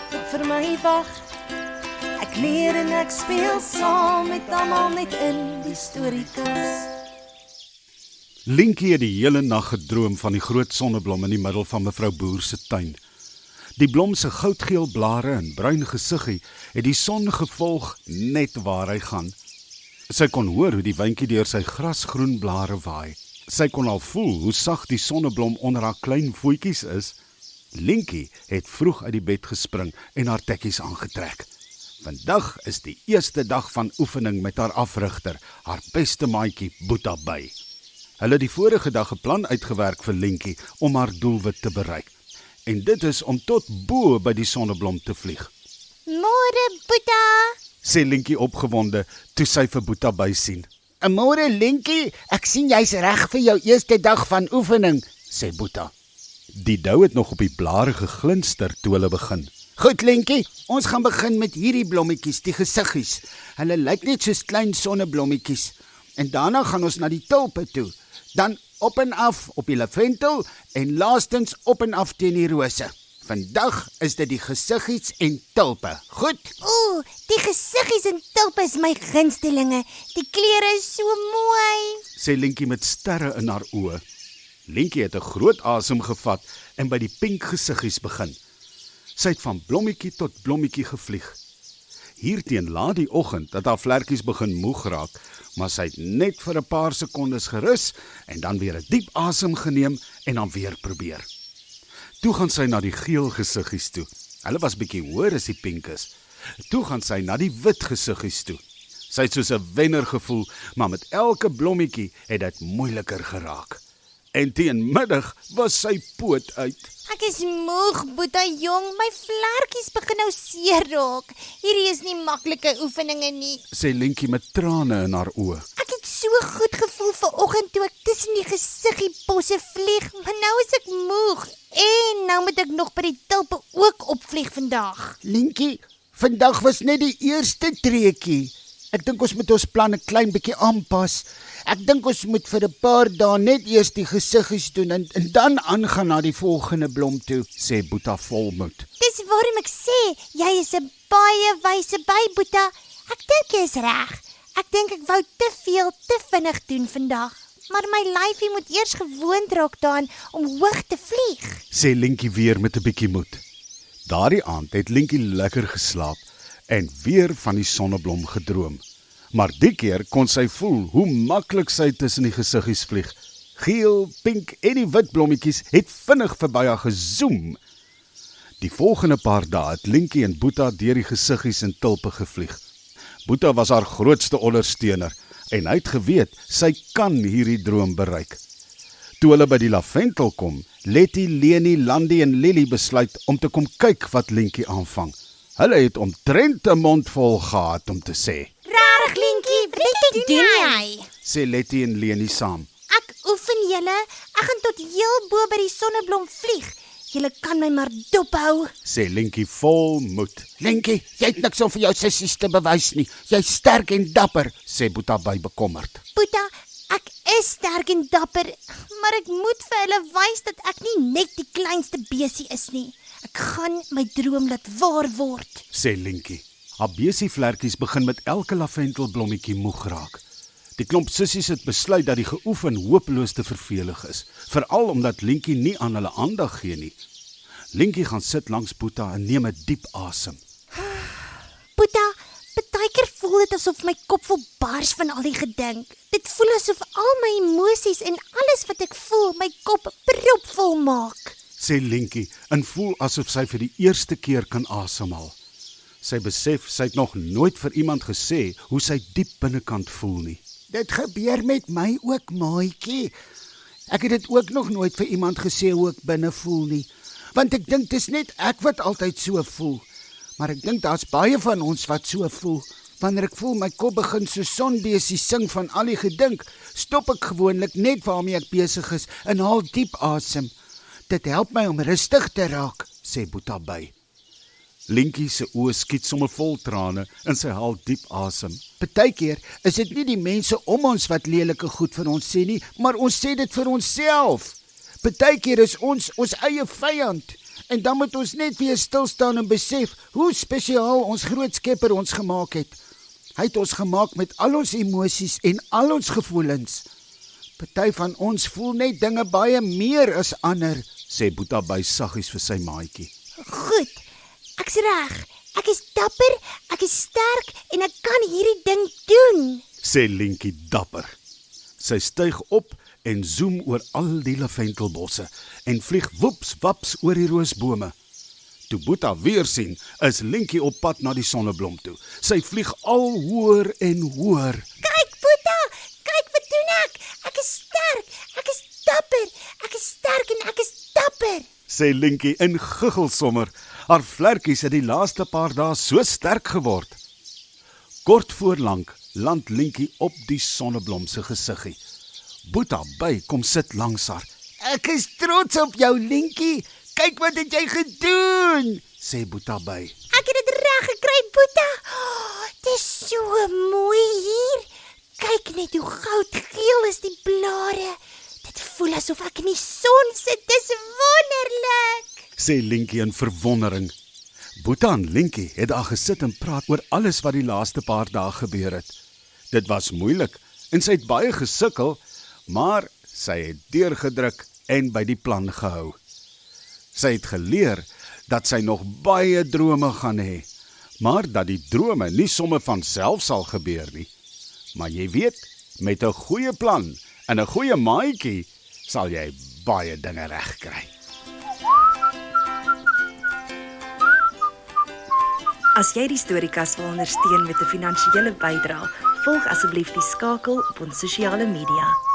wat vir my wag. Ek leer en ek speel saam met almal net in die storiekas. Linkie het die hele nag gedroom van die groot sonneblom in die middel van mevrou Boer se tuin. Die blom se goudgeel blare en bruin gesiggie het die son gevolg net waar hy gaan. Sy kon hoor hoe die windjie deur sy grasgroen blare waai. Sy kon al voel hoe sag die sonneblom onder haar klein voetjies is. Linkie het vroeg uit die bed gespring en haar tekkies aangetrek. Vandag is die eerste dag van oefening met haar afrigter, haar beste maatjie Boeta by. Hulle het die vorige dag 'n plan uitgewerk vir Linkie om haar doelwit te bereik. En dit is om tot bo by die sonneblom te vlieg. Môre, Boeta. Sê Linkie opgewonde toe sy vir Boeta by sien. Môre Linkie, ek sien jy's reg vir jou eerste dag van oefening, sê Boeta. Die dou het nog op die blare geglinster toe hulle begin. Goed Linkie, ons gaan begin met hierdie blommetjies, die gesiggies. Hulle lyk net soos klein sonneblommetjies. En daarna gaan ons na die tulpe toe. Dan op en af op die lavendel en laastens op en af teen die rose. Vandag is dit die gesiggies en tulpe. Goed? Ooh, die gesiggies en tulpe is my gunstelinge. Die kleure is so mooi. Sê Linkie met sterre in haar oë. Linkie het 'n groot asem gevat en by die pink gesiggies begin. Sy het van blommetjie tot blommetjie gevlieg. Hierteen laat die oggend dat haar vlekkies begin moeg raak, maar sy het net vir 'n paar sekondes gerus en dan weer 'n diep asem geneem en dan weer probeer. Toe gaan sy na die geel gesiggies toe. Hulle was bietjie hoër as die pinkes. Toe gaan sy na die wit gesiggies toe. Sy het soos 'n wenner gevoel, maar met elke blommetjie het dit moeiliker geraak. En teen middag was sy poot uit. Ek is moeg, Boeta jong. My vlekkies begin nou seer raak. Hierdie is nie maklike oefeninge nie. Sê Linkie met trane in haar oë. Ek het so goed gevoel vanoggend toe ek tussen die gesiggiebosse vlieg, maar nou is ek moeg. En nou moet ek nog by die tulpe ook opvlieg vandag. Linkie, vandag was net die eerste treukie. Ek dink ons moet ons plan 'n klein bietjie aanpas. Ek dink ons moet vir 'n paar dae net eers die gesiggies doen en dan aangaan na die volgende blom toe, sê Boeta volmoed. Dis waarom ek sê, jy is 'n baie wyse by, Boeta. Ek dink jy is reg. Ek dink ek wou te veel, te vinnig doen vandag. Maar my lyfie moet eers gewoond raak daaraan om hoog te vlieg. Sê Linkie weer met 'n bietjie moed. Daardie aand het Linkie lekker geslaap en weer van die sonneblom gedroom. Maar die keer kon sy voel hoe maklik sy tussen die gesiggies vlieg. Geel, pink en die wit blommetjies het vinnig verby haar gezoem. Die volgende paar dae het Linkie en Boeta deur die gesiggies en tulpe gevlieg. Boeta was haar grootste ondersteuner en hy het geweet sy kan hierdie droom bereik. Toe hulle by die lavendel kom, Letty, Leni, Landy en Lily besluit om te kom kyk wat Linkie aanvang. Hulle het omtrent 'n mond vol gehad om te sê. Rarig, Linkie, wat doen jy? Sê Letty en Leni saam. Ek oefen julle. Ek gaan tot heel bo by die sonneblom vlieg. Julle kan my maar dophou. Sê Linkie vol moed. Linkie, jy het niks om vir jou sissies te bewys nie. Jy's sterk en dapper, sê Boeta by bekommerd. Boeta, ek is sterk en dapper, maar ek moet vir hulle wys dat ek nie net die kleinste besie is nie. Ek gaan my droom laat waar word, sê Linkie. Haar besievlekkies begin met elke lavendelblommetjie moeg raak. Die klomp sissies het besluit dat die geoefen hopeloos te vervelig is, veral omdat Linkie nie aan hulle aandag gee nie. Linkie gaan sit langs Boeta en neem 'n diep asem. Boeta, partykeer voel dit asof my kop vol bars van al die gedink. Dit voel asof al my emosies en alles wat ek voel my kop propvol maak, sê Linkie en voel asof sy vir die eerste keer kan asemhaal. Sy besef sy het nog nooit vir iemand gesê hoe sy diep binnekant voel nie. Dit gebeur met my ook, maatjie. Ek het dit ook nog nooit vir iemand gesê hoe ek binne voel nie, want ek dink dis net ek wat altyd so voel. Maar ek dink daar's baie van ons wat so voel. Wanneer ek voel my kop begin so sonbesie sing van al die gedink, stop ek gewoonlik net waarmee ek besig is en haal diep asem. Dit help my om rustig te raak, sê Boeta by. Linkie se oë skiet sommer vol trane en sy haal diep asem. Partykeer is dit nie die mense om ons wat lelike goed vir ons sê nie, maar ons sê dit vir onsself. Partykeer is ons eie vyand En dan moet ons net weer stil staan en besef hoe spesiaal ons groot Skepper ons gemaak het. Hy het ons gemaak met al ons emosies en al ons gevoelens. Party van ons voel net dinge baie meer as ander, sê Boeta by saggies vir sy maatjie. Goed, ek's reg. Ek is dapper, ek is sterk en ek kan hierdie ding doen. Sê Lientjie dapper. Sy styg op en zoom oor al die laventelbosse en vlieg woeps waps oor die roosbome. Toe Boeta weer sien, is Lientjie op pad na die sonneblom toe. Sy vlieg al hoër en hoër. Kyk Boeta, kyk wat doen ek? Ek is sterk, ek is dapper, ek is sterk en ek is dapper. Sê Lientjie in guggel sommer. Haar vlerkies het die laaste paar dae so sterk geword. Kort voor lank land Lientjie op die sonneblom se gesiggie. Boeta by kom sit langs haar. Ek is trots op jou, Lientjie. Kyk wat het jy gedoen, Sê Boeta by. Ek het dit reg gekry, Boeta. Oh, dis so mooi hier. Kyk net hoe goudgeel is die blare. Dit voel asof ek in die son sit. Dis wonderlik. Sê Lientjie in verwondering. Boeta en Lientjie het daar gesit en praat oor alles wat die laaste paar dae gebeur het. Dit was moeilik en sy het baie gesukkel, maar sy het deurgedruk en by die plan gehou. Sy het geleer dat sy nog baie drome gaan hê, maar dat die drome nie sommer van self sal gebeur nie. Maar jy weet, met 'n goeie plan en 'n goeie maatjie sal jy baie dinge regkry. As jy die Storiekas wil ondersteun met 'n finansiële bydrae, volg asseblief die skakel op ons sosiale media.